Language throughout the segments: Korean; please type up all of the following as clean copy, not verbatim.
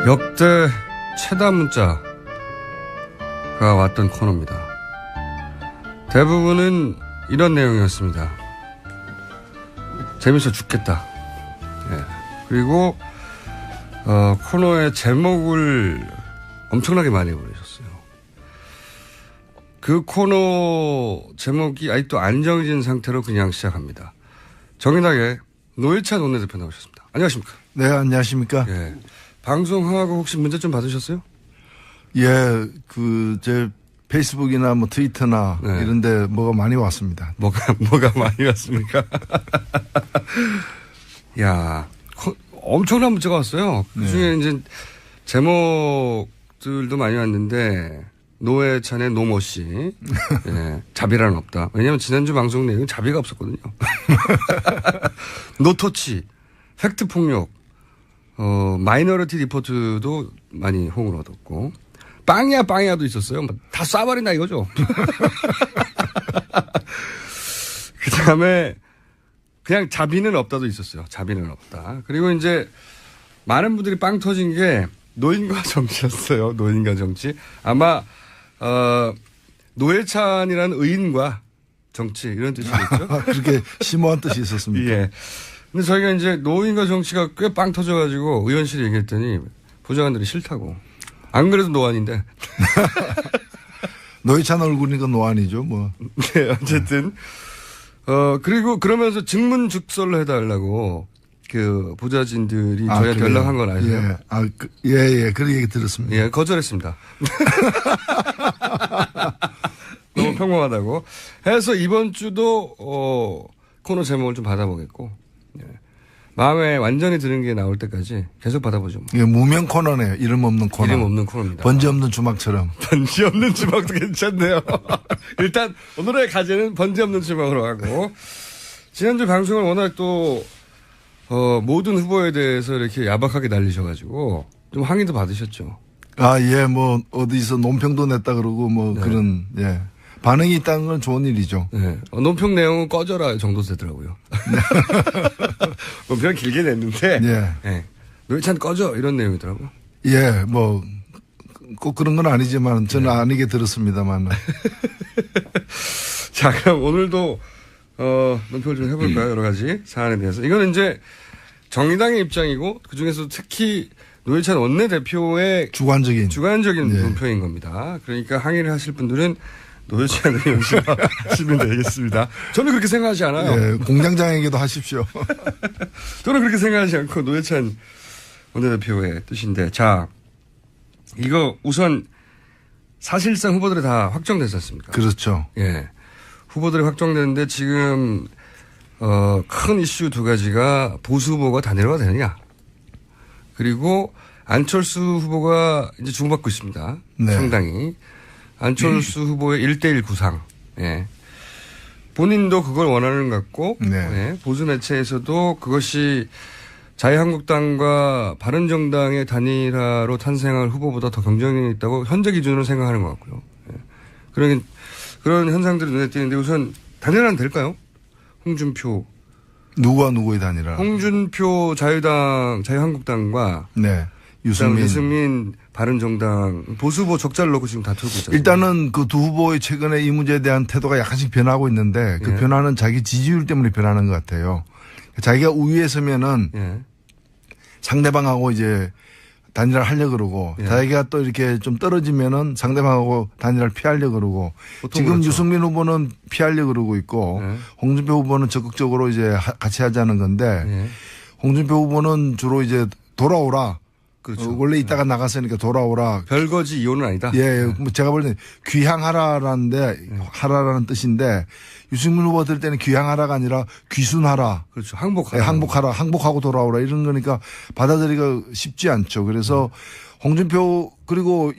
역대 최다 문자가 왔던 코너입니다. 대부분은 이런 내용이었습니다. 재밌어 죽겠다. 예. 그리고 코너의 제목을 엄청나게 많이 보내셨어요. 그 코너 제목이 아직도 안 정해진 상태로 그냥 시작합니다. 정인하게 노회찬 원내대표 나오셨습니다. 안녕하십니까? 네, 안녕하십니까? 예. 방송하고 혹시 문자 좀 받으셨어요? 예, 제 페이스북이나 뭐 트위터나 네. 이런데 뭐가 많이 왔습니다. 뭐가 많이 왔습니까? 야, 엄청난 문자가 왔어요. 그 중에 네. 이제 제목들도 많이 왔는데 노회찬의 노모 씨, 예, 자비란 없다. 왜냐하면 지난주 방송 내용은 자비가 없었거든요. 노토치, 팩트 폭력, 마이너리티 리포트도 많이 호응을 얻었고, 빵야도 있었어요. 다 쏴버린다 이거죠. 그 다음에 그냥 자비는 없다도 있었어요. 자비는 없다. 그리고 이제 많은 분들이 빵 터진 게 노인과 정치였어요. 노인과 정치. 아마, 노회찬이라는 의인과 정치 이런 뜻이겠죠. 그렇게 심오한 뜻이 있었습니까? 예. 근데 저희가 이제 노인과 정치가 꽤 빵 터져가지고 의원실에 얘기했더니 보좌관들이 싫다고. 안 그래도 노안인데. 노회찬 얼굴이니까 노안이죠, 뭐. 네, 어쨌든. 그리고 그러면서 증문즉설로 해달라고 그 보좌진들이 저희한테 그래요? 연락한 건 아세요? 예. 그런 얘기 들었습니다. 예, 거절했습니다. 너무 평범하다고. 해서 이번 주도, 코너 제목을 좀 받아보겠고. 예. 마음에 완전히 드는 게 나올 때까지 계속 받아보죠. 뭐. 예, 무명 코너네요. 이름 없는 코너. 이름 없는 코너입니다. 번지 없는 주막처럼. 번지 없는 주막도 괜찮네요. 일단 오늘의 과제는 번지 없는 주막으로 하고 지난주 방송을 워낙 또 모든 후보에 대해서 이렇게 야박하게 날리셔가지고 좀 항의도 받으셨죠. 예, 뭐 어디서 논평도 냈다 그러고 뭐 네. 그런 예 반응이 있다는 건 좋은 일이죠. 네. 논평 내용은 꺼져라 정도 되더라고요. 논평 길게 냈는데 예. 네. 노회찬 꺼져 이런 내용이더라고요. 예, 뭐 꼭 그런 건 아니지만 저는 아니게 들었습니다만. 자, 그럼 오늘도 논평을 좀 해볼까요? 여러 가지 사안에 대해서. 이거는 이제 정의당의 입장이고 그중에서 특히 노회찬 원내대표의 주관적인 예. 논평인 겁니다. 그러니까 항의를 하실 분들은 노회찬 의원실 하시면 되겠습니다. 저는 그렇게 생각하지 않아요. 예, 공장장에게도 하십시오. 저는 그렇게 생각하지 않고 노회찬 원내대표의 뜻인데, 자, 이거 우선 사실상 후보들이 다 확정됐지 않습니까? 그렇죠. 예. 후보들이 확정됐는데 지금, 큰 이슈 두 가지가 보수 후보가 다 내려가 되느냐. 그리고 안철수 후보가 이제 주목받고 있습니다. 네. 상당히. 안철수 후보의 1대1 구상. 예. 본인도 그걸 원하는 것 같고, 네. 예. 보수 매체에서도 그것이 자유한국당과 바른정당의 단일화로 탄생할 후보보다 더 경쟁력이 있다고 현재 기준으로 생각하는 것 같고요. 예. 그런 현상들이 눈에 띄는데 우선 단일화는 될까요? 홍준표. 누구와 누구의 단일화? 홍준표 자유한국당과 네. 유승민. 바른정당 보수 후보 적자를 놓고 지금 다투고 있잖아요. 일단은 그 두 후보의 최근에 이 문제에 대한 태도가 약간씩 변하고 있는데 그 예. 변화는 자기 지지율 때문에 변하는 것 같아요. 자기가 우위에 서면은 예. 상대방하고 이제 단일화를 하려고 그러고 예. 자기가 또 이렇게 좀 떨어지면은 상대방하고 단일화를 피하려고 그러고 지금 그렇죠. 유승민 후보는 피하려고 그러고 있고 예. 홍준표 후보는 적극적으로 이제 같이 하자는 건데 예. 홍준표 후보는 주로 이제 돌아오라. 그렇죠. 원래 있다가 나갔으니까 돌아오라. 별거지 이혼은 아니다. 예, 뭐 제가 볼 때는 하라라는 뜻인데 유승민 후보 들 때는 귀향하라가 아니라 귀순하라. 그렇죠. 항복하라. 예, 항복하고 돌아오라 이런 거니까 받아들이기가 쉽지 않죠. 그래서 홍준표 그리고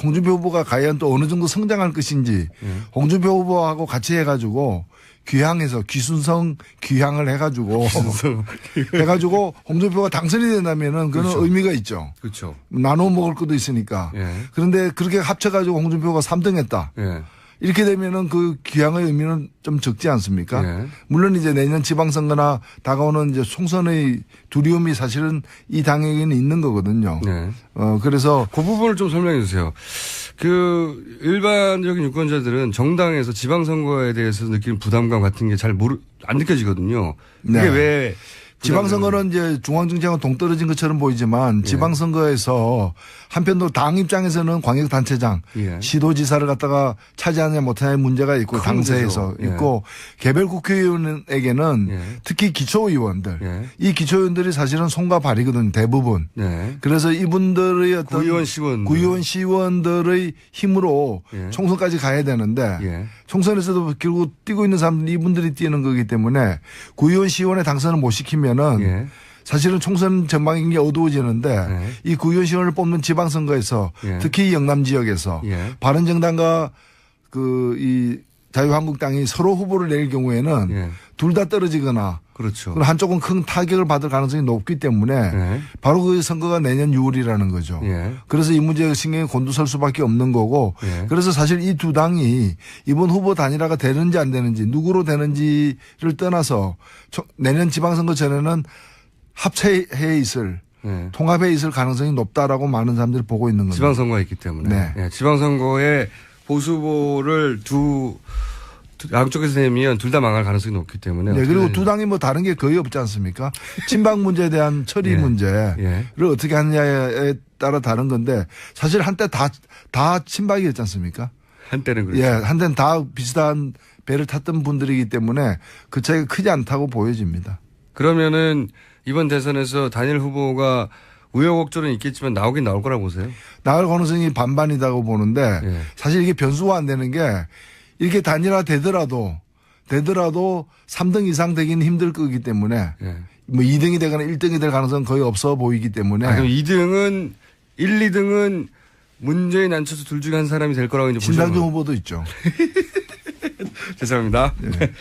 홍준표 후보가 과연 또 어느 정도 성장할 것인지 홍준표 후보하고 같이 해가지고 귀향해서 귀순성 귀향을 해가지고 홍준표가 당선이 된다면은 그런 그렇죠. 의미가 있죠. 그렇죠. 나눠 먹을 것도 있으니까. 예. 그런데 그렇게 합쳐가지고 홍준표가 3등 했다. 예. 이렇게 되면은 그 귀향의 의미는 좀 적지 않습니까? 네. 물론 이제 내년 지방선거나 다가오는 이제 총선의 두려움이 사실은 이 당에게는 있는 거거든요. 네. 그래서 그 부분을 좀 설명해 주세요. 그 일반적인 유권자들은 정당에서 지방선거에 대해서 느끼는 부담감 같은 게 잘 안 느껴지거든요. 그게 네. 왜 지방선거는 이제 중앙정치하고 동떨어진 것처럼 보이지만 지방선거에서 한편으로 당 입장에서는 광역단체장, 예. 시도지사를 갖다가 차지하느냐 못하느냐의 문제가 있고 당세에서 문제죠. 예. 있고 개별 국회의원에게는 예. 특히 기초의원들 예. 이 기초의원들이 사실은 손과 발이거든요. 대부분. 네. 그래서 이분들의 어떤 구의원 시의원들의 힘으로 예. 총선까지 가야 되는데 예. 총선에서도 결국 뛰고 있는 사람들이 이분들이 뛰는 거기 때문에 구의원 시의원의 당선을 못 시키면은 예. 사실은 총선 전망이 굉장히 어두워지는데 예. 이 구의원 시의원을 뽑는 지방선거에서 예. 특히 영남 지역에서 예. 바른정당과 이 자유한국당이 서로 후보를 낼 경우에는 예. 둘 다 떨어지거나 그렇죠. 그럼 한쪽은 큰 타격을 받을 가능성이 높기 때문에 예. 바로 그 선거가 내년 6월이라는 거죠. 예. 그래서 이 문제가 신경이 곤두설 수밖에 없는 거고 예. 그래서 사실 이 두 당이 이번 후보 단일화가 되는지 안 되는지 누구로 되는지를 떠나서 내년 지방선거 전에는 합체해 있을 예. 통합해 있을 가능성이 높다라고 많은 사람들이 보고 있는 겁니다. 지방선거가 있기 때문에. 네. 예. 지방선거에 보수 후보를 양쪽에서 내면 둘 다 망할 가능성이 높기 때문에. 네, 그리고 두 당이 뭐 다른 게 거의 없지 않습니까? 친박 문제에 대한 처리 예. 문제를 예. 어떻게 하느냐에 따라 다른 건데 사실 한때 다 친박이었지 않습니까? 한때는 그렇죠. 예, 한때는 다 비슷한 배를 탔던 분들이기 때문에 그 차이가 크지 않다고 보여집니다. 그러면은 이번 대선에서 단일 후보가 우여곡절은 있겠지만 나오긴 나올 거라고 보세요? 나올 가능성이 반반이라고 보는데 예. 사실 이게 변수가 안 되는 게 이렇게 단일화 되더라도 3등 이상 되기는 힘들 거기 때문에 예. 뭐 2등이 되거나 1등이 될 가능성은 거의 없어 보이기 때문에 그럼 2등은 1, 2등은 문재인 안철수 둘 중에 한 사람이 될 거라고 이제 신당준 보시는 후보도 있죠. 죄송합니다.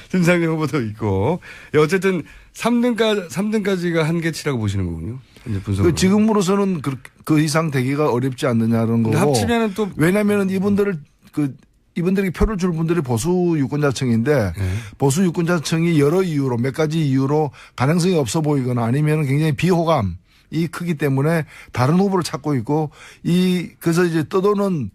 신상준 후보도 있고. 예, 어쨌든 3등까지가 한계치라고 보시는 거군요. 이제 분석으로. 지금으로서는 그 이상 되기가 어렵지 않느냐는 거고. 합치면은 또 왜냐하면 이분들이 표를 줄 분들이 보수 유권자층인데 보수 유권자층이 여러 이유로 몇 가지 이유로 가능성이 없어 보이거나 아니면 굉장히 비호감이 크기 때문에 다른 후보를 찾고 있고 그래서 이제 떠도는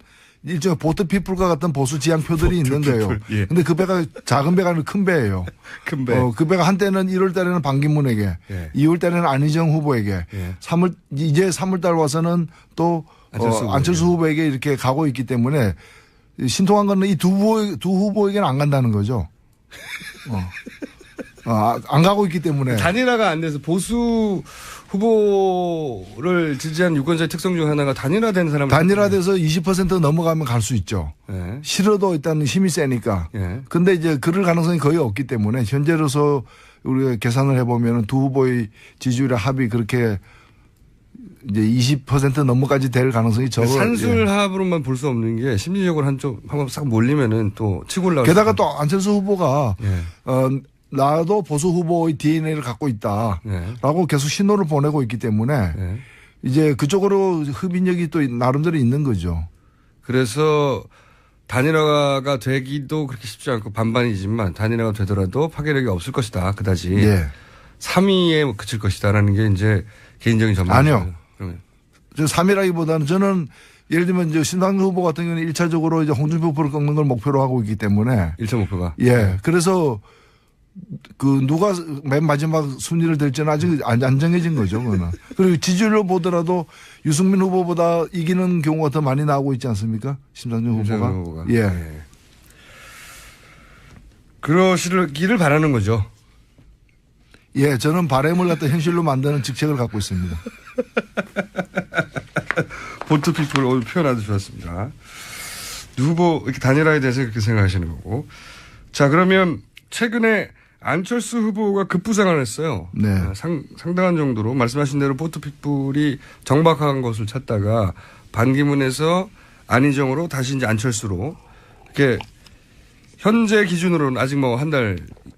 일종의 보트피플과 같은 보수 지향표들이 있는 거예요. 예. 근데 그 배가 작은 배가 아니라 큰 배예요. 큰 배. 그 배가 한때는 1월 달에는 반기문에게, 예. 2월 달에는 안희정 후보에게, 예. 이제 3월 달 와서는 또 안철수 후보에게 이렇게 가고 있기 때문에 신통한 거는 이 두 후보에게는 안 간다는 거죠. 안 가고 있기 때문에. 단일화가 안 돼서 보수 후보를 지지한 유권자의 특성 중 하나가 단일화된 사람. 단일화돼서 20% 넘어가면 갈 수 있죠. 예. 싫어도 일단 힘이 세니까. 예. 근데 이제 그럴 가능성이 거의 없기 때문에 현재로서 우리가 계산을 해보면 두 후보의 지지율의 합이 그렇게 이제 20% 넘어까지 될 가능성이 적어요. 산술합으로만 볼 수 없는 게 심리적으로 한번 싹 몰리면은 또 치고 올라가. 게다가 또 안철수 후보가 예. 나도 보수 후보의 DNA를 갖고 있다라고 계속 신호를 보내고 있기 때문에 예. 이제 그쪽으로 흡인력이 또 나름대로 있는 거죠. 그래서 단일화가 되기도 그렇게 쉽지 않고 반반이지만 단일화가 되더라도 파괴력이 없을 것이다. 그다지. 예. 3위에 그칠 것이다라는 게 이제 개인적인 전망이죠. 아니요. 그러면. 저 3위라기보다는 저는 예를 들면 이제 신당준 후보 같은 경우는 1차적으로 이제 홍준표 후보를 꺾는 걸 목표로 하고 있기 때문에 1차 목표가. 예. 그래서 누가 맨 마지막 순위를 될지는 아직 안 정해진 거죠. 그거는. 그리고 지지율로 보더라도 유승민 후보보다 이기는 경우가 더 많이 나오고 있지 않습니까? 심상정 후보가. 예. 예. 그러시기를 바라는 거죠. 예. 저는 바람을 갖다 현실로 만드는 직책을 갖고 있습니다. 보트피플 오늘 표현 아주 좋았습니다. 후보 이렇게 단일화에 대해서 그렇게 생각하시는 거고. 자, 그러면 최근에 안철수 후보가 급부상을 했어요. 네. 상당한 정도로 말씀하신 대로 보트피플이 정박한 것을 찾다가 반기문에서 안희정으로 다시 이제 안철수로 이렇게 현재 기준으로는 아직 뭐 한 달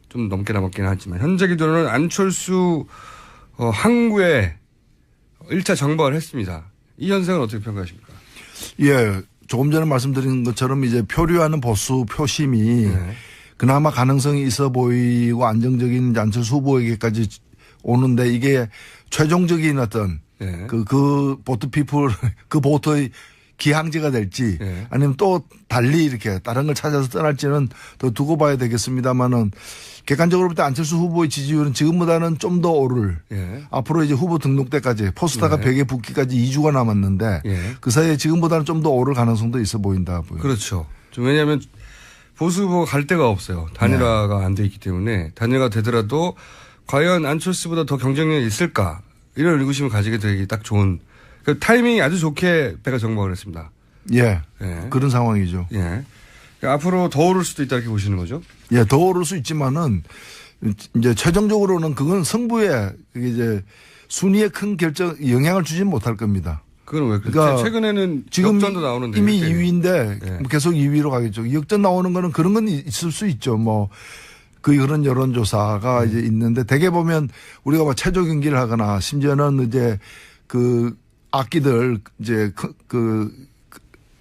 좀 넘게 남았긴 하지만 현재 기준으로는 안철수 항구에 1차 정박을 했습니다. 이 현상은 어떻게 평가하십니까? 예. 조금 전에 말씀드린 것처럼 이제 표류하는 보수 표심이 그나마 가능성이 있어 보이고 안정적인 이제 안철수 후보에게까지 오는데 이게 최종적인 어떤 그 보트 피플 그 보트의 기항제가 될지 아니면 또 달리 이렇게 다른 걸 찾아서 떠날지는 더 두고 봐야 되겠습니다만은 객관적으로 볼 때 안철수 후보의 지지율은 지금보다는 좀 더 오를 앞으로 이제 후보 등록 때까지 포스터가 벽에 붙기까지 2주가 남았는데 그 사이에 지금보다는 좀 더 오를 가능성도 있어 보인다. 그렇죠. 좀 왜냐하면 보수 후보가 갈 데가 없어요. 단일화가 안 돼 있기 때문에 단일화가 되더라도 과연 안철수보다 더 경쟁력이 있을까 이런 의구심을 가지게 되기 딱 좋은 그 타이밍이 아주 좋게 배가 정박을 했습니다. 예. 그런 상황이죠. 예. 그러니까 앞으로 더 오를 수도 있다 이렇게 보시는 거죠? 예, 더 오를 수 있지만은 이제 최종적으로는 그건 승부에 그게 이제 순위에 큰 영향을 주지는 못할 겁니다. 그건 왜 그러니까 최근에는 지금 역전도 나오는데 이미 2위인데 계속 2위로 가겠죠. 역전 나오는 거는 그런 건 있을 수 있죠. 뭐 그런 여론조사가 이제 있는데 대개 보면 우리가 뭐 체조 경기를 하거나 심지어는 이제 그 악기들 이제 그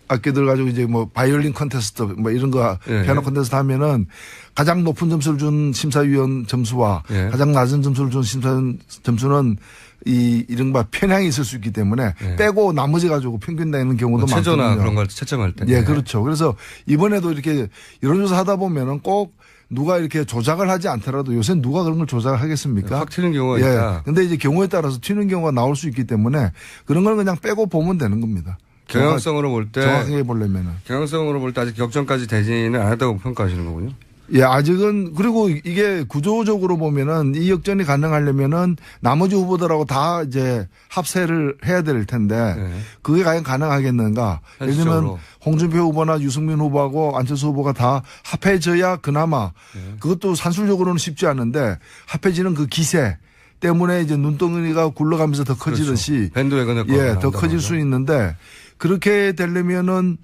악기들 가지고 이제 뭐 바이올린 콘테스트 뭐 이런 거 피아노 콘테스트 하면은 가장 높은 점수를 준 심사위원 점수와 가장 낮은 점수를 준 심사위원 점수는 이 이른바 편향이 있을 수 있기 때문에 빼고 나머지 가지고 평균 내는 경우도 많거든요. 체조나 그런 걸 채점할 때. 예, 그렇죠. 그래서 이번에도 이렇게 여론조사 하다 보면은 꼭 누가 이렇게 조작을 하지 않더라도 요새 누가 그런 걸 조작을 하겠습니까? 확 튀는 경우가 있다. 근데 이제 경우에 따라서 튀는 경우가 나올 수 있기 때문에 그런 걸 그냥 빼고 보면 되는 겁니다. 경향성으로 볼 때. 정확하게 보려면은. 경향성으로 볼 때 아직 역전까지 되지는 않았다고 평가하시는 거군요. 예, 아직은 그리고 이게 구조적으로 보면은 이 역전이 가능하려면은 나머지 후보들하고 다 이제 합세를 해야 될 텐데 그게 과연 가능하겠는가? 예를 들면 홍준표 후보나 유승민 후보하고 안철수 후보가 다 합해져야 그나마 그것도 산술적으로는 쉽지 않은데 합해지는 그 기세 때문에 이제 눈덩이가 굴러가면서 더 커지듯이 그렇죠. 밴드웨건 효과가 더 커질 수 있는데 그렇게 되려면은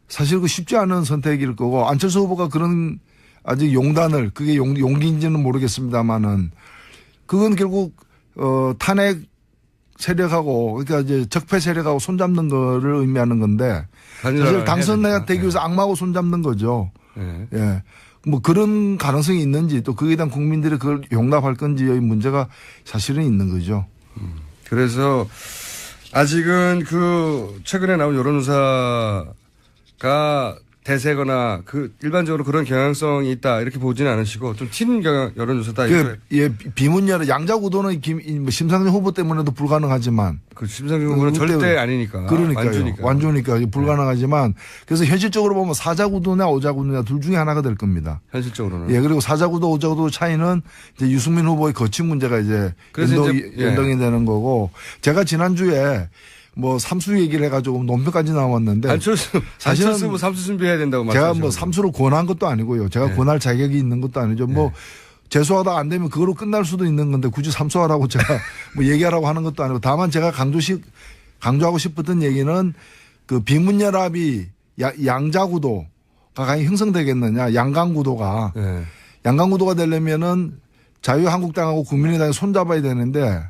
사실 그 쉽지 않은 선택일 거고 안철수 후보가 그런 아직 용단을 그게 용기인지는 모르겠습니다만은 그건 결국 탄핵 세력하고 그러니까 이제 적폐 세력하고 손잡는 거를 의미하는 건데 사실 당선되기 위해서 악마하고 손잡는 거죠. 예. 뭐 그런 가능성이 있는지 또 그에 대한 국민들이 그걸 용납할 건지의 문제가 사실은 있는 거죠. 그래서 아직은 그 최근에 나온 여론조사가 대세거나 그 일반적으로 그런 경향성이 있다 이렇게 보지는 않으시고 좀 튀는 여론조사다. 예, 비문여론 양자구도는 심상정 후보 때문에도 불가능하지만 그 심상정 후보는 절대 아니니까. 그러니까요. 완주니까 불가능하지만 그래서 현실적으로 보면 사자구도냐 오자구도냐 둘 중에 하나가 될 겁니다. 현실적으로는. 예, 그리고 사자구도 오자구도 차이는 이제 유승민 후보의 거친 문제가 이제 연동이 되는 거고 제가 지난주에 뭐 삼수 얘기를 해가지고 논평까지 나왔는데 안철수 뭐 삼수 준비해야 된다고 말씀하셨죠. 제가 뭐 삼수로 권한 것도 아니고요. 제가 권할 자격이 있는 것도 아니죠. 뭐 재수하다 안 되면 그거로 끝날 수도 있는 건데 굳이 삼수하라고 제가 뭐 얘기하라고 하는 것도 아니고 다만 제가 강조하고 싶었던 얘기는 그 비문연합이 양자구도가 과연 형성되겠느냐 양강구도가 양강구도가 되려면은 자유한국당하고 국민의당이 손잡아야 되는데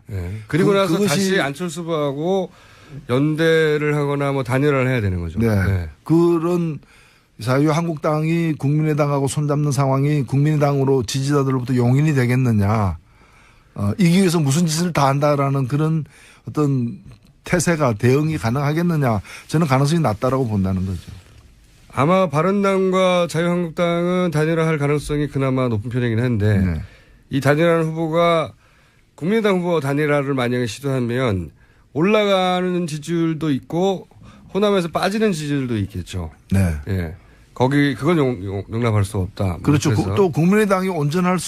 그리고 나서 다시 안철수 후보하고 연대를 하거나 뭐 단일화를 해야 되는 거죠. 네. 그런 자유한국당이 국민의당하고 손잡는 상황이 국민의당으로 지지자들로부터 용인이 되겠느냐. 이기 위해서 무슨 짓을 다 한다라는 그런 어떤 태세가 대응이 가능하겠느냐. 저는 가능성이 낮다라고 본다는 거죠. 아마 바른당과 자유한국당은 단일화할 가능성이 그나마 높은 편이긴 한데 이 단일화하는 후보가 국민의당 후보 단일화를 만약에 시도하면 올라가는 지지율도 있고 호남에서 빠지는 지지율도 있겠죠. 네. 예. 그건 용납할 수 없다. 그렇죠. 또 국민의당이 온전할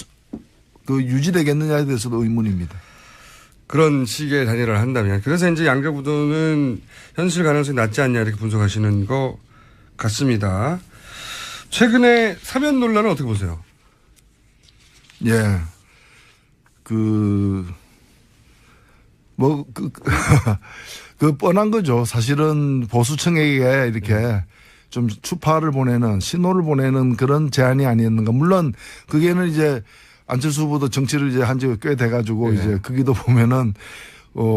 유지되겠느냐에 대해서도 의문입니다. 그런 식의 단일화를 한다면. 그래서 이제 양자구도는 현실 가능성이 낮지 않냐 이렇게 분석하시는 것 같습니다. 최근에 사면 논란은 어떻게 보세요? 예. 뻔한 거죠. 사실은 보수층에게 이렇게 좀 추파를 보내는 신호를 보내는 그런 제안이 아니었는가. 물론 그게는 이제 안철수 후보도 정치를 이제 한 지가 꽤 돼가지고 이제 거기도 보면은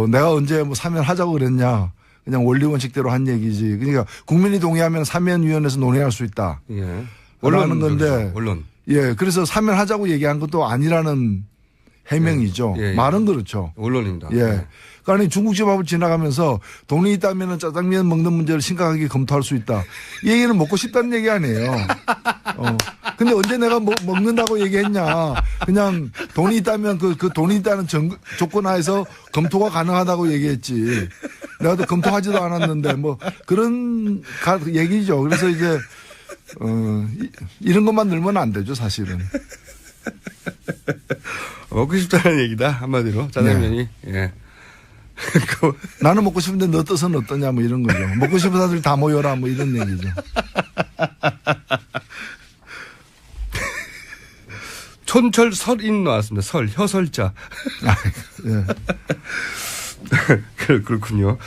내가 언제 뭐 사면하자고 그랬냐. 그냥 원리 원칙대로 한 얘기지. 그러니까 국민이 동의하면 사면위원회에서 논의할 수 있다. 예. 언론은 건데. 언론. 예. 그래서 사면하자고 얘기한 것도 아니라는 해명이죠. 예, 예. 말은 그렇죠. 언론입니다. 예. 그러니까 중국집 앞을 지나가면서 돈이 있다면 짜장면 먹는 문제를 심각하게 검토할 수 있다. 이 얘기는 먹고 싶다는 얘기 아니에요. 근데 언제 내가 먹는다고 얘기했냐. 그냥 돈이 있다면 그 돈이 있다는 조건 하에서 검토가 가능하다고 얘기했지. 내가 또 검토하지도 않았는데 뭐 그런 얘기죠. 그래서 이제 이런 것만 늘면 안 되죠, 사실은. 먹고 싶다는 얘기다, 한마디로. 짜장면이. 네. 예. 나는 먹고 싶은데 너 뜻은 어떠냐 뭐 이런 거죠. 먹고 싶은 사람들 다 모여라 뭐 이런 얘기죠. 촌철 설인 나왔습니다. 설, 혀설자. 예. 그렇군요.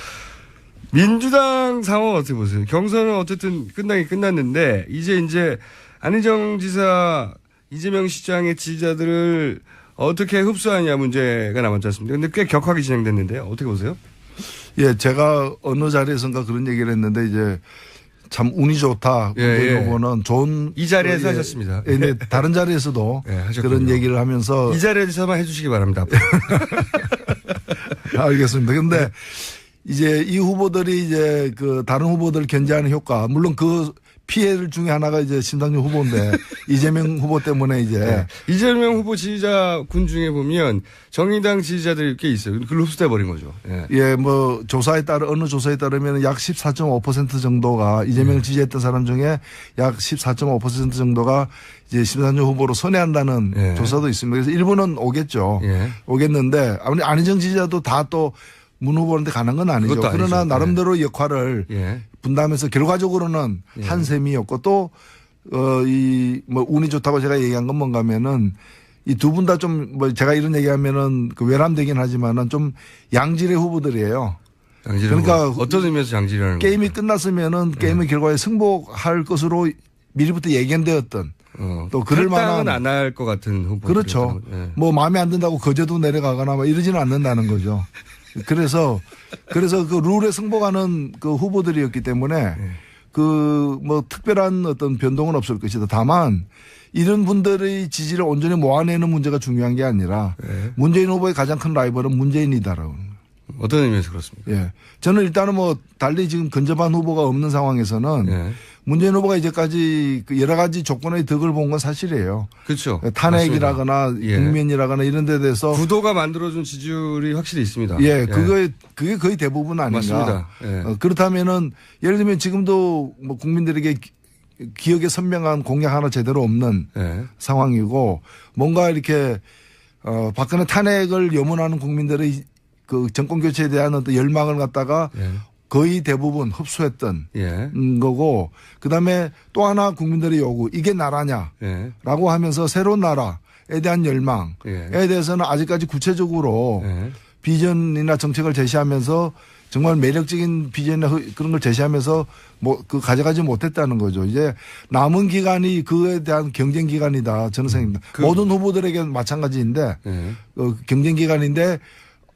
민주당 상황 어떻게 보세요? 경선은 어쨌든 끝나긴 끝났는데 이제 안희정 지사, 이재명 시장의 지지자들을 어떻게 흡수하냐 문제가 남았지 않습니까? 근데 꽤 격하게 진행됐는데요. 어떻게 보세요? 예, 제가 어느 자리에선가 그런 얘기를 했는데 이제 참 운이 좋다. 예. 후보는 좋은 이 자리에서 예, 하셨습니다. 예, 네, 다른 자리에서도 예, 하셨군요. 그런 얘기를 하면서 이 자리에서만 해주시기 바랍니다. 알겠습니다. 근데 이제 이 후보들이 이제 그 다른 후보들 견제하는 효과, 물론 그 피해를 중에 하나가 이제 심상정 후보인데 이재명 후보 때문에 이제 네. 이재명 후보 지지자군 중에 보면 정의당 지지자들이 꽤 있어요. 그걸 흡수돼 버린 거죠. 예. 예, 뭐 조사에 따라 어느 조사에 따르면 약 14.5% 정도가 이재명을 지지했던 사람 중에 약 14.5% 정도가 이제 심상정 후보로 선회한다는 예. 조사도 있습니다. 그래서 일부는 오겠죠. 예. 오겠는데 아무리 안희정 지지자도 다 또 문 후보한테 가는 건 아니죠. 그것도 그러나 아니죠. 나름대로 역할을 예. 분담해서 결과적으로는 예. 한 셈이었고 또 뭐 운이 좋다고 제가 얘기한 건 뭔가 하면은 이 두 분 다 좀 뭐 제가 이런 얘기하면은 그 외람되긴 하지만은 좀 양질의 후보들이에요. 그러니까 어떤 의미에서 양질이라는 게임이 거죠? 끝났으면은 게임의 결과에 승복할 것으로 미리부터 예견되었던 또 그럴 만한 안 할 것 같은 후보. 그렇죠. 뭐 마음에 안 든다고 거제도 내려가거나 뭐 이러지는 않는다는 거죠. 그래서 그 룰에 승복하는 그 후보들이었기 때문에 그 뭐 특별한 어떤 변동은 없을 것이다. 다만 이런 분들의 지지를 온전히 모아내는 문제가 중요한 게 아니라 문재인 후보의 가장 큰 라이벌은 문재인이다라고. 어떤 의미에서 그렇습니까? 예. 저는 일단은 뭐 달리 지금 근접한 후보가 없는 상황에서는 예. 문재인 후보가 이제까지 그 여러 가지 조건의 덕을 본 건 사실이에요. 그렇죠. 탄핵이라거나 예. 국면이라거나 이런 데 대해서 구도가 만들어준 지지율이 확실히 있습니다. 예, 그게 거의 대부분 아닌가. 맞습니다. 예. 그렇다면은 예를 들면 지금도 뭐 국민들에게 기억에 선명한 공약 하나 제대로 없는 예. 상황이고 뭔가 이렇게 박근혜 탄핵을 염원하는 국민들의 그 정권 교체에 대한 어떤 열망을 갖다가 예. 거의 대부분 흡수했던 예. 거고 그다음에 또 하나 국민들의 요구 이게 나라냐라고 예. 하면서 새로운 나라에 대한 열망에 예. 대해서는 아직까지 구체적으로 예. 비전이나 정책을 제시하면서 정말 매력적인 비전이나 그런 걸 제시하면서 뭐 그 가져가지 못했다는 거죠. 이제 남은 기간이 그에 대한 경쟁 기간이다. 저는 생각합니다. 모든 후보들에게 마찬가지인데 예. 경쟁 기간인데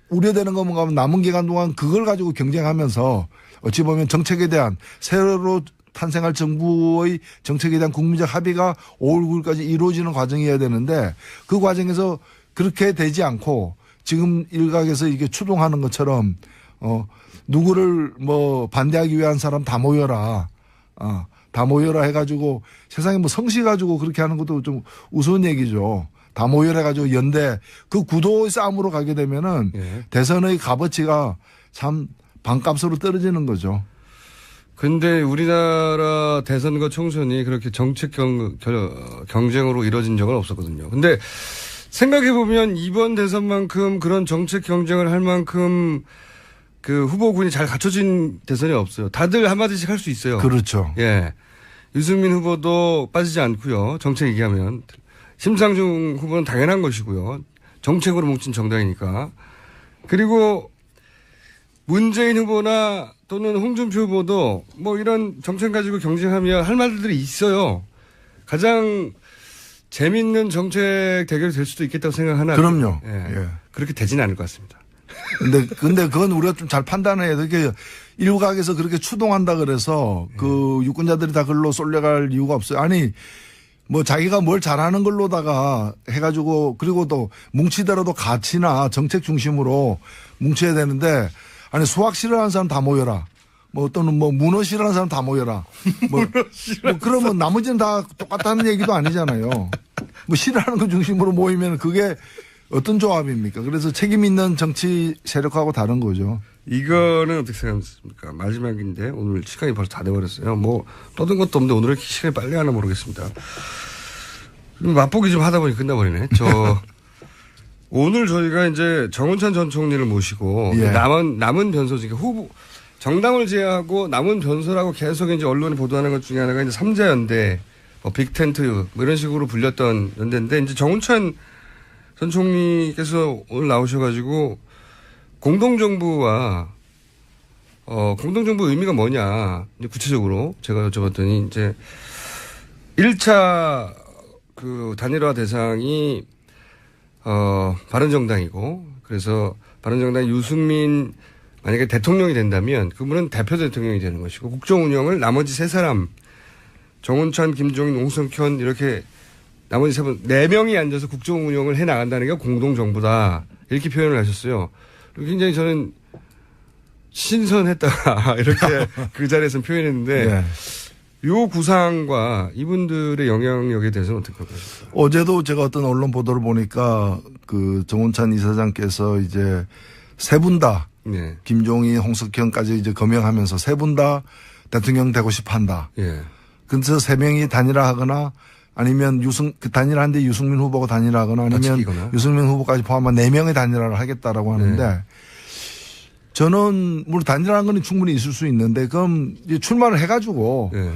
우려되는 건 뭔가 하면 남은 기간 동안 그걸 가지고 경쟁하면서 어찌 보면 정책에 대한 새로 탄생할 정부의 정책에 대한 국민적 합의가 5월 9일까지 이루어지는 과정이어야 되는데 그 과정에서 그렇게 되지 않고 지금 일각에서 이게 추동하는 것처럼 누구를 뭐 반대하기 위한 사람 다 모여라. 다 모여라 해가지고 세상에 뭐 성씨 가지고 그렇게 하는 것도 좀 우스운 얘기죠. 다 모여래가지고 연대 그 구도의 싸움으로 가게 되면은 예. 대선의 값어치가 참 반값으로 떨어지는 거죠. 근데 우리나라 대선과 총선이 그렇게 정책 경쟁으로 이루어진 적은 없었거든요. 근데 생각해보면 이번 대선만큼 그런 정책 경쟁을 할 만큼 그 후보군이 잘 갖춰진 대선이 없어요. 다들 한마디씩 할 수 있어요. 그렇죠. 예. 유승민 후보도 빠지지 않고요. 정책 얘기하면. 심상정 후보는 당연한 것이고요. 정책으로 뭉친 정당이니까. 그리고 문재인 후보나 또는 홍준표 후보도 뭐 이런 정책 가지고 경쟁하면 할 말들이 있어요. 가장 재밌는 정책 대결이 될 수도 있겠다고 생각하나. 그럼요. 예. 예. 그렇게 되지는 않을 것 같습니다. 근데 그건 우리가 좀 잘 판단해야 돼. 이게 일각에서 그렇게 추동한다 그래서 그 유권자들이 다 글로 쏠려갈 이유가 없어요. 아니 뭐 자기가 뭘 잘하는 걸로다가 해가지고 그리고 또 뭉치더라도 가치나 정책 중심으로 뭉쳐야 되는데 아니 수학 싫어하는 사람 다 모여라. 뭐 또는 뭐 문어 싫어하는 사람 다 모여라. 뭐 그러면 나머지는 다 똑같다는 얘기도 아니잖아요. 뭐 싫어하는 거 중심으로 모이면 그게 어떤 조합입니까? 그래서 책임 있는 정치 세력하고 다른 거죠. 이거는 어떻게 생각하십니까? 마지막인데 오늘 시간이 벌써 다 돼버렸어요. 뭐 떠든 것도 없는데 오늘 이렇게 시간이 빨리 가나 모르겠습니다. 맛보기 좀 하다 보니 끝나버리네. 오늘 저희가 이제 정운찬 전 총리를 모시고 예. 남은 변소 중에 후보 정당을 제외하고 남은 변소라고 계속 이제 언론에 보도하는 것 중에 하나가 이제 삼자연대, 뭐 빅텐트 뭐 이런 식으로 불렸던 연대인데 이제 정운찬 전 총리께서 오늘 나오셔가지고 공동정부와 공동정부 의미가 뭐냐 이제 구체적으로 제가 여쭤봤더니 이제 1차 그 단일화 대상이 바른정당이고 그래서 바른정당 유승민 만약에 대통령이 된다면 그분은 대표 대통령이 되는 것이고 국정 운영을 나머지 세 사람 정운찬, 김종인, 홍성현 이렇게 나머지 세 분, 4명이 앉아서 국정 운영을 해 나간다는 게 공동정부다. 이렇게 표현을 하셨어요. 굉장히 저는 신선했다. 이렇게 그 자리에서 표현했는데 네. 요 구상과 이분들의 영향력에 대해서는 어떻게 생각하십니까? 어제도 제가 어떤 언론 보도를 보니까 그 정운찬 이사장께서 이제 세 분 다 네. 김종인, 홍석현까지 이제 거명하면서 세 분 다 대통령 되고 싶어 한다. 예. 그래서 세 명이 단일화하거나 아니면 단일화한데 유승민 후보가 단일화하거나 아니면 유승민 후보까지 포함한 4명의 단일화를 하겠다라고 하는데 네. 저는 물론 단일화한 건 충분히 있을 수 있는데 그럼 이제 출마를 해가지고 네.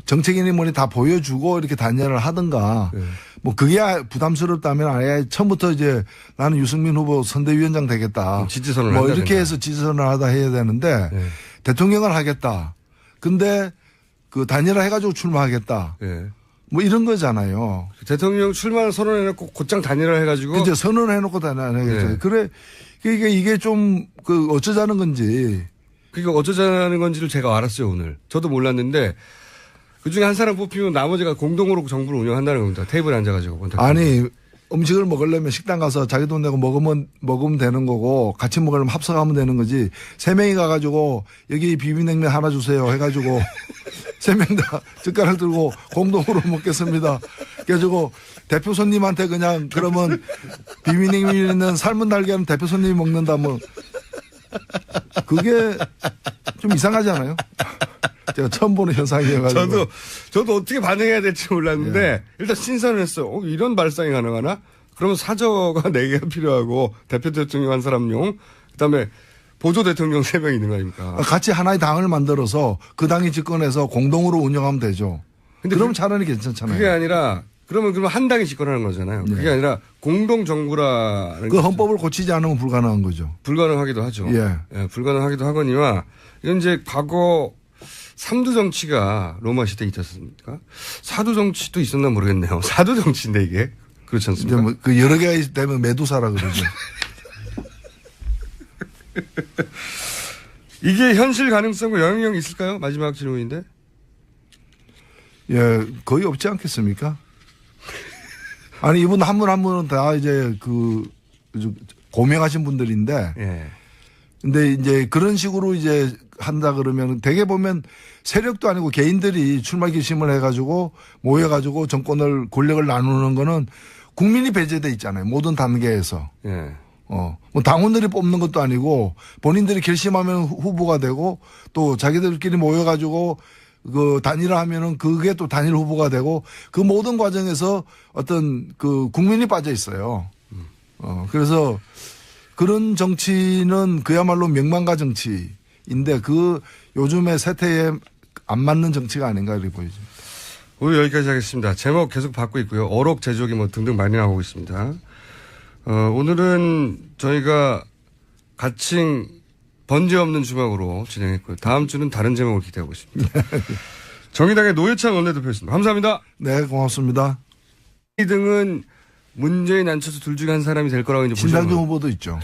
정책인이 뭐니 다 보여주고 이렇게 단일화를 하든가 네. 뭐 그게 부담스럽다면 아예 처음부터 이제 나는 유승민 후보 선대위원장 되겠다. 지지선을 뭐 한다 이렇게 된다. 해서 지지선을 하다 해야 되는데 네. 대통령을 하겠다. 근데 그 단일화 해가지고 출마하겠다. 네. 뭐 이런 거잖아요. 대통령 출마를 선언해놓고 곧장 단일화 해가지고. 그죠. 선언해놓고 단일화하겠죠. 네. 그래. 그러니까 이게 좀 그 어쩌자는 건지. 그러니까 어쩌자는 건지를 제가 알았어요, 오늘. 저도 몰랐는데 그 중에 한 사람 뽑히면 나머지가 공동으로 정부를 운영한다는 겁니다. 테이블에 앉아가지고. 아니, 음식을 먹으려면 식당 가서 자기 돈 내고 먹으면 되는 거고 같이 먹으려면 합석하면 되는 거지. 3명이 가가지고 여기 비빔냉면 하나 주세요 해가지고 3명 다 젓가락 들고 공동으로 먹겠습니다. 그래가지고 대표 손님한테 그냥 그러면 비빔냉면은 삶은 달걀은 대표 손님이 먹는다 뭐 그게 좀 이상하지 않아요? 제가 처음 보는 현상이어가지고. 저도 어떻게 반응해야 될지 몰랐는데 예. 일단 신선했어. 이런 발상이 가능하나? 그러면 사저가 4개가 필요하고 대표 대통령 한 사람용 그다음에 보조 대통령 3명 있는 거 아닙니까? 같이 하나의 당을 만들어서 그 당이 집권해서 공동으로 운영하면 되죠. 근데 그럼 차라리 괜찮잖아요. 그게 아니라 그러면 한 당이 집권하는 거잖아요. 그게 아니라 공동 정부라는 그 헌법을 고치지 않으면 불가능한 거죠. 불가능하기도 하죠. 예. 예, 불가능하기도 하거니와 이건 이제 과거 3두 정치가 로마 시대에 있었습니까? 4두 정치도 있었나 모르겠네요. 4두 정치인데 이게 그렇지 이제 않습니까? 뭐 그 여러 개가 되면 메두사라 그러죠. 이게 현실 가능성과 영향력이 있을까요? 마지막 질문인데. 예, 거의 없지 않겠습니까? 아니 이분 한 분 한 분은 다 이제 그 고명하신 분들인데. 예. 근데 이제 그런 식으로 이제 한다 그러면 대개 보면 세력도 아니고 개인들이 출마 결심을 해가지고 모여가지고 정권을 권력을 나누는 거는 국민이 배제돼 있잖아요. 모든 단계에서. 예. 뭐 당원들이 뽑는 것도 아니고 본인들이 결심하면 후보가 되고 또 자기들끼리 모여가지고 그 단일화하면은 그게 또 단일 후보가 되고 그 모든 과정에서 어떤 그 국민이 빠져 있어요. 그래서 그런 정치는 그야말로 명망가 정치인데 그 요즘의 세태에 안 맞는 정치가 아닌가 이렇게 보이죠. 오늘 여기까지 하겠습니다. 제목 계속 받고 있고요. 어록 제조기 뭐 등등 많이 나오고 있습니다. 오늘은 저희가 가칭 번제 없는 주먹으로 진행했고요. 다음 주는 다른 제목을 기대하고 있습니다. 정의당의 노회찬 원내대표였습니다. 감사합니다. 네, 고맙습니다. 2등은 문재인 안철수 둘 중에 한 사람이 될 거라고 이제 신당정 보시면 후보도 있죠.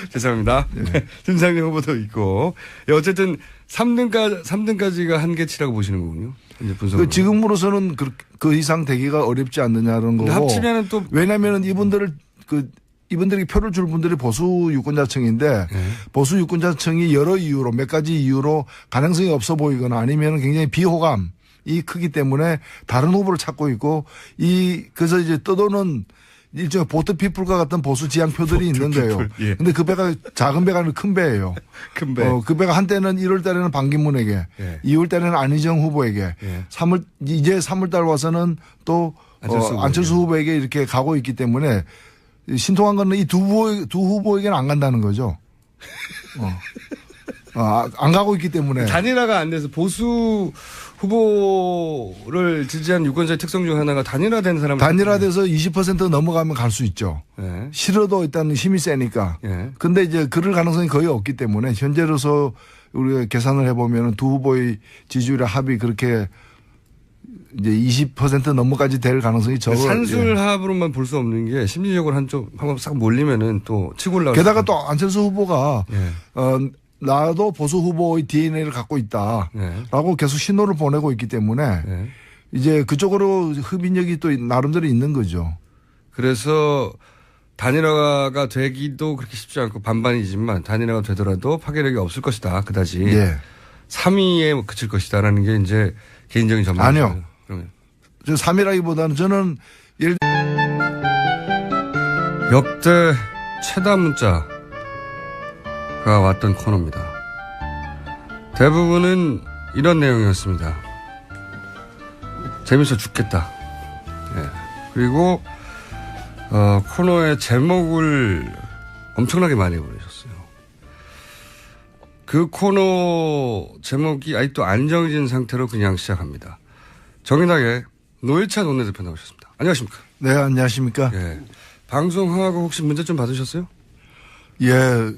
죄송합니다. 네. 심상정 후보도 있고. 예, 어쨌든 3등까지가 한계치라고 보시는 거군요. 이제 분석으로. 지금으로서는 그 이상 되기가 어렵지 않느냐는 거고. 합치면은 또. 왜냐면은 이분들이 표를 줄 분들이 보수 유권자층인데 보수 유권자층이 여러 이유로 몇 가지 이유로 가능성이 없어 보이거나 아니면 굉장히 비호감이 크기 때문에 다른 후보를 찾고 있고 그래서 이제 떠도는 일종의 보트 피플과 같은 보수 지향표들이 있는데요. 예. 근데 그 배가 작은 배가 아니라 큰 배예요. 큰 배. 그 배가 한때는 1월 달에는 반기문에게, 예. 2월 달에는 안희정 후보에게, 예. 이제 3월 달 와서는 또 안철수 후보에게 이렇게 가고 있기 때문에 신통한 거는 이 두 후보에게는 안 간다는 거죠. 안 가고 있기 때문에. 단일화가 안 돼서 보수 후보를 지지한 유권자의 특성 중 하나가 단일화된 사람. 단일화돼서 20% 넘어가면 갈 수 있죠. 네. 싫어도 일단 힘이 세니까. 네. 근데 이제 그럴 가능성이 거의 없기 때문에 현재로서 우리가 계산을 해보면 두 후보의 지지율의 합이 그렇게 이제 20% 넘어까지 될 가능성이 적어요. 산술합으로만 볼 수 없는 게 심리적으로 한번 싹 몰리면은 또 치고 올라가. 게다가 또 안철수 후보가 예. 나도 보수 후보의 DNA를 갖고 있다라고 계속 신호를 보내고 있기 때문에 이제 그쪽으로 흡인력이 또 나름대로 있는 거죠. 그래서 단일화가 되기도 그렇게 쉽지 않고 반반이지만 단일화가 되더라도 파괴력이 없을 것이다. 그다지. 예. 3위에 그칠 것이다라는 게 이제 개인적인 전망이죠. 아니요. 그러면. 3위라기보다는 저는 역대 최다 문자가 왔던 코너입니다. 대부분은 이런 내용이었습니다. 재밌어 죽겠다. 예. 그리고 코너의 제목을 엄청나게 많이 보내셨어요. 그 코너 제목이 아직도 안 정해진 상태로 그냥 시작합니다. 정인하게 노회찬 원내대표 나오셨습니다. 안녕하십니까? 네, 안녕하십니까? 예. 방송하고 혹시 문자 좀 받으셨어요? 예,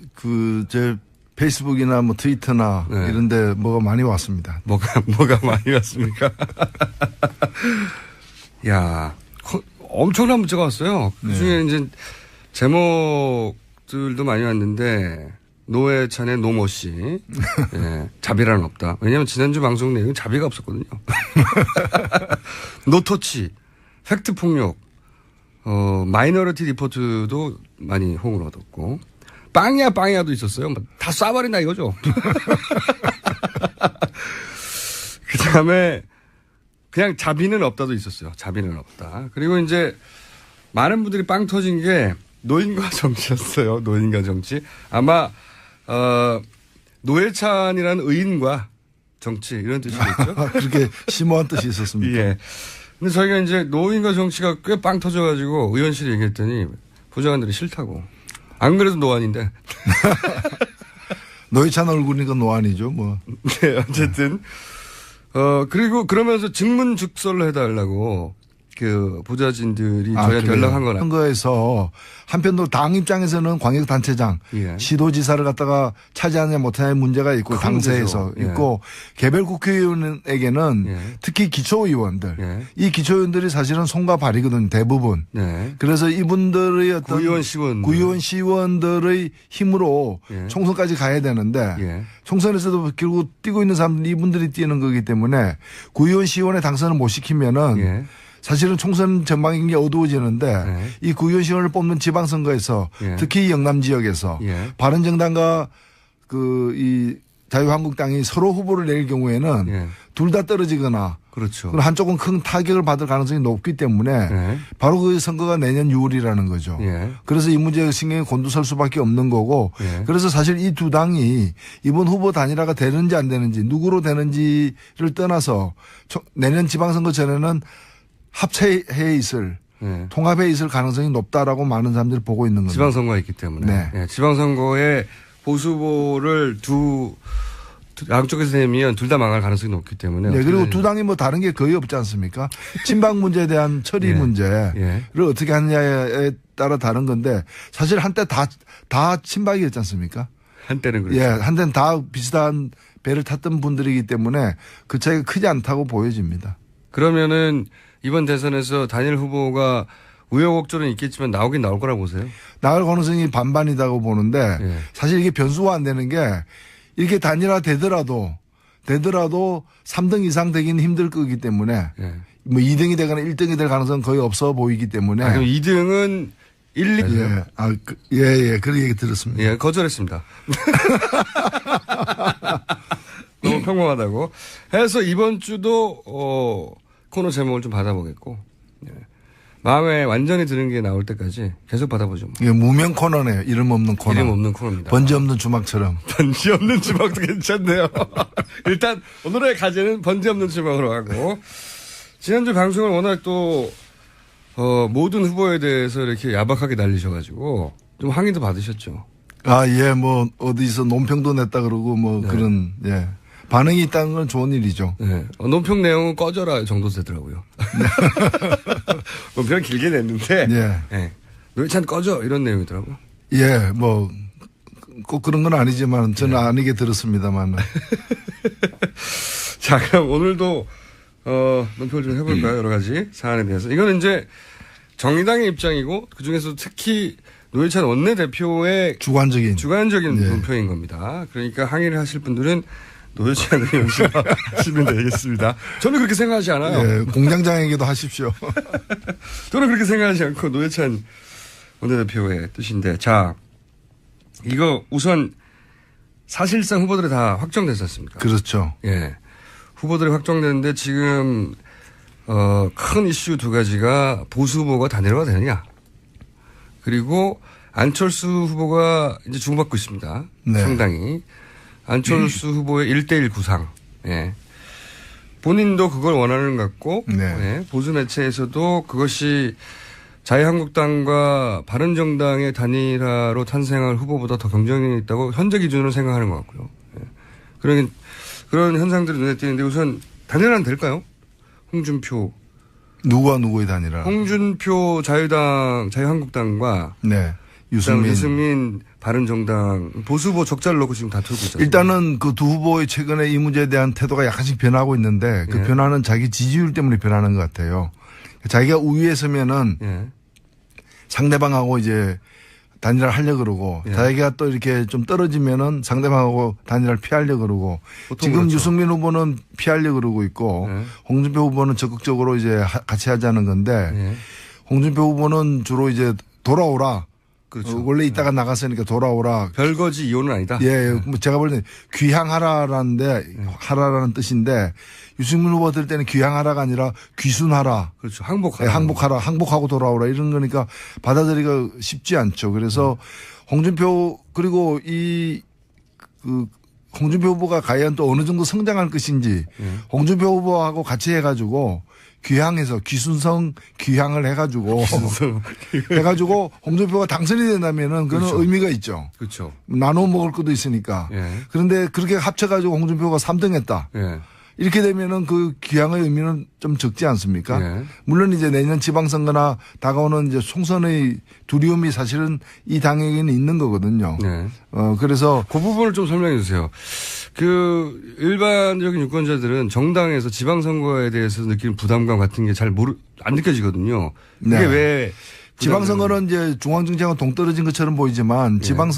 제 페이스북이나 뭐 트위터나 네. 이런데 뭐가 많이 왔습니다. 뭐가 많이 왔습니까? 야, 엄청난 문자가 왔어요. 그 중에 이제 제목들도 많이 왔는데 노회찬의 노모 씨, 예, 자비란 없다. 왜냐하면 지난주 방송 내용은 자비가 없었거든요. 노토치, 팩트 폭력, 마이너리티 리포트도 많이 호응을 얻었고, 빵야도 있었어요. 다 쏴버린다 이거죠. 그 다음에 그냥 자비는 없다도 있었어요. 자비는 없다. 그리고 이제 많은 분들이 빵 터진 게 노인과 정치였어요. 노인과 정치. 아마 노회찬이라는 의인과 정치 이런 뜻이겠죠. 그렇게 심오한 뜻이 있었습니까? 예. 근데 저희가 이제 노인과 정치가 꽤 빵 터져가지고 의원실에 얘기했더니 부장관들이 싫다고. 안 그래도 노안인데. 노회찬 얼굴이니까 노안이죠, 뭐. 네, 어쨌든. 그리고 그러면서 증문즉설을 해달라고 그 보좌진들이 저희한테 연락한 거나. 선거에서 한편으로 당 입장에서는 광역단체장, 예. 시도지사를 갖다가 차지하느냐 못하느냐의 문제가 있고 당세에서 예. 있고 개별 국회의원에게는 예. 특히 기초의원들, 예. 이 기초의원들이 사실은 손과 발이거든 대부분. 네. 그래서 이분들의 어떤 구의원 시원들의 힘으로 예. 총선까지 가야 되는데 예. 총선에서도 결국 뛰고 있는 사람들이 이분들이 뛰는 거기 때문에 구의원 시원의 당선을 못 시키면은 예. 사실은 총선 전망이 굉장히 어두워지는데 네. 이 구의원 시원을 뽑는 지방선거에서 예. 특히 영남 지역에서 예. 바른정당과 이 자유한국당이 서로 후보를 낼 경우에는 예. 둘 다 떨어지거나 그렇죠. 그리고 한쪽은 큰 타격을 받을 가능성이 높기 때문에 예. 바로 그 선거가 내년 6월이라는 거죠. 예. 그래서 이 문제가 신경이 곤두설 수밖에 없는 거고 예. 그래서 사실 이 두 당이 이번 후보 단일화가 되는지 안 되는지 누구로 되는지를 떠나서 내년 지방선거 전에는 합체해 있을 예. 통합해 있을 가능성이 높다라고 많은 사람들이 보고 있는 겁니다. 지방선거가 있기 때문에. 네. 예. 지방선거에 보수 후보를 양쪽에서 내면 둘 다 망할 가능성이 높기 때문에. 네, 그리고 두 당이 뭐 다른 게 거의 없지 않습니까? 친박 문제에 대한 처리 예. 문제를 예. 어떻게 하느냐에 따라 다른 건데 사실 한때 다 친박이었지 않습니까? 한때는 그렇죠. 예, 한때는 다 비슷한 배를 탔던 분들이기 때문에 그 차이가 크지 않다고 보여집니다. 그러면은 이번 대선에서 단일 후보가 우여곡절은 있겠지만 나오긴 나올 거라고 보세요. 나갈 가능성이 반반이라고 보는데 예. 사실 이게 변수가 안 되는 게 이렇게 단일화 되더라도 3등 이상 되기는 힘들 거기 때문에 예. 뭐 2등이 되거나 1등이 될 가능성은 거의 없어 보이기 때문에. 그럼 2등은 1, 2. 예. 예. 그런 얘기 들었습니다. 예, 거절했습니다. 너무 평범하다고. 해서 이번 주도, 코너 제목을 좀 받아보겠고, 예. 마음에 완전히 드는 게 나올 때까지 계속 받아보죠. 뭐. 이게 무명 코너네요. 이름 없는 코너. 이름 없는 코너입니다. 번지 없는 주막처럼. 번지 없는 주먹도 괜찮네요. 일단 오늘의 과제는 번지 없는 주먹으로 하고, 지난주 방송을 워낙 또 모든 후보에 대해서 이렇게 야박하게 날리셔가지고 좀 항의도 받으셨죠. 아, 예, 뭐 어디서 논평도 냈다 그러고 뭐 네. 그런 예 반응이 있다는 건 좋은 일이죠. 네. 논평 내용은 꺼져라 정도 되더라고요. 논평 길게 냈는데, 예. 네. 노회찬 꺼져 이런 내용이더라고요. 예, 뭐 꼭 그런 건 아니지만 저는 아니게 들었습니다만. 자, 그럼 오늘도 논평을 좀 해볼까요? 여러 가지 사안에 대해서. 이거는 이제 정의당의 입장이고 그중에서 특히 노회찬 원내대표의 주관적인 주관적인 예. 논평인 겁니다. 그러니까 항의를 하실 분들은 노회찬 의원실 하시면 되겠습니다. 저는 그렇게 생각하지 않아요. 예, 공장장에게도 하십시오. 저는 그렇게 생각하지 않고 노회찬 원내대표의 뜻인데, 자, 이거 우선 사실상 후보들이 다 확정되지 않습니까? 그렇죠. 예. 후보들이 확정되는데 지금, 큰 이슈 두 가지가 보수 후보가 단일화가 되느냐. 그리고 안철수 후보가 이제 주목받고 있습니다. 네. 상당히. 안철수 후보의 1대1 구상. 예. 본인도 그걸 원하는 것 같고, 네. 예. 보수 매체에서도 그것이 자유한국당과 바른정당의 단일화로 탄생할 후보보다 더 경쟁력이 있다고 현재 기준으로 생각하는 것 같고요. 예. 그런 현상들이 눈에 띄는데 우선 단일화는 될까요? 홍준표. 누구와 누구의 단일화? 홍준표 자유한국당과 네. 유승민 바른정당 보수 후보 적자를 놓고 지금 다투고 있잖아요. 일단은 그 두 후보의 최근에 이 문제에 대한 태도가 약간씩 변하고 있는데 그 예. 변화는 자기 지지율 때문에 변하는 것 같아요. 자기가 우위에 서면은 예. 상대방하고 이제 단일화를 하려고 그러고 예. 자기가 또 이렇게 좀 떨어지면은 상대방하고 단일화를 피하려고 그러고 지금 그렇죠. 유승민 후보는 피하려고 그러고 있고 예. 홍준표 후보는 적극적으로 이제 같이 하자는 건데 예. 홍준표 후보는 주로 이제 돌아오라. 그렇죠. 원래 있다가 나갔으니까 돌아오라. 별거지 이혼은 아니다. 예, 뭐 제가 볼 때는 귀향하라라는데 하라라는 뜻인데 유승민 후보 들 때는 귀향하라가 아니라 귀순하라. 그렇죠. 항복하라. 네, 항복하라. 항복하고 돌아오라. 이런 거니까 받아들이기가 쉽지 않죠. 그래서 홍준표 그리고 홍준표 후보가 과연 또 어느 정도 성장할 것인지 홍준표 후보하고 같이 해가지고 귀향해서 귀순성 귀향을 해가지고 해가지고 홍준표가 당선이 된다면은 그건 그렇죠. 의미가 있죠. 그렇죠. 나눠 먹을 것도 있으니까. 예. 그런데 그렇게 합쳐가지고 홍준표가 3등 했다. 예. 이렇게 되면은 그 귀향의 의미는 좀 적지 않습니까? 예. 물론 이제 내년 지방선거나 다가오는 이제 총선의 두려움이 사실은 이 당에게는 있는 거거든요. 네. 그래서 그 부분을 좀 설명해 주세요. 그 일반적인 유권자들은 정당에서 지방선거에 대해서 느끼는 부담감 같은 게 잘 안 느껴지거든요. 그게 네. 왜 지방선거는 이제 중앙정치하고 동떨어진 것처럼 보이지만 지방선